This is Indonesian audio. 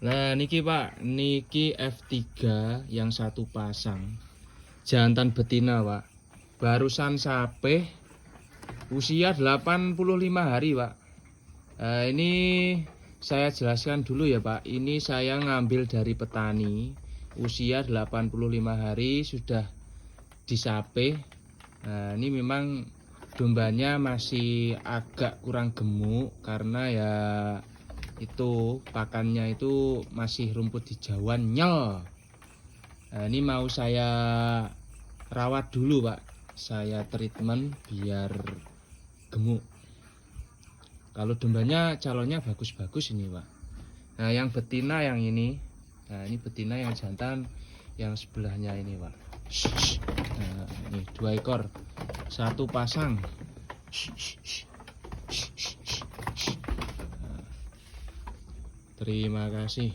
Nah niki Pak, niki F3 yang satu pasang, jantan betina Pak, barusan sape, usia 85 hari Pak. Nah, ini saya jelaskan dulu ya Pak, ini saya ngambil dari petani, usia 85 hari sudah disape. Nah ini memang dombanya masih agak kurang gemuk karena ya itu pakannya itu masih rumput hijauan nyel. Nah, ini mau saya rawat dulu Pak, saya treatment biar gemuk. Kalau dombanya calonnya bagus-bagus ini Pak. Nah yang betina yang ini, nah ini betina, yang jantan yang sebelahnya ini Pak. Nah ini 2 ekor, satu pasang. Terima kasih.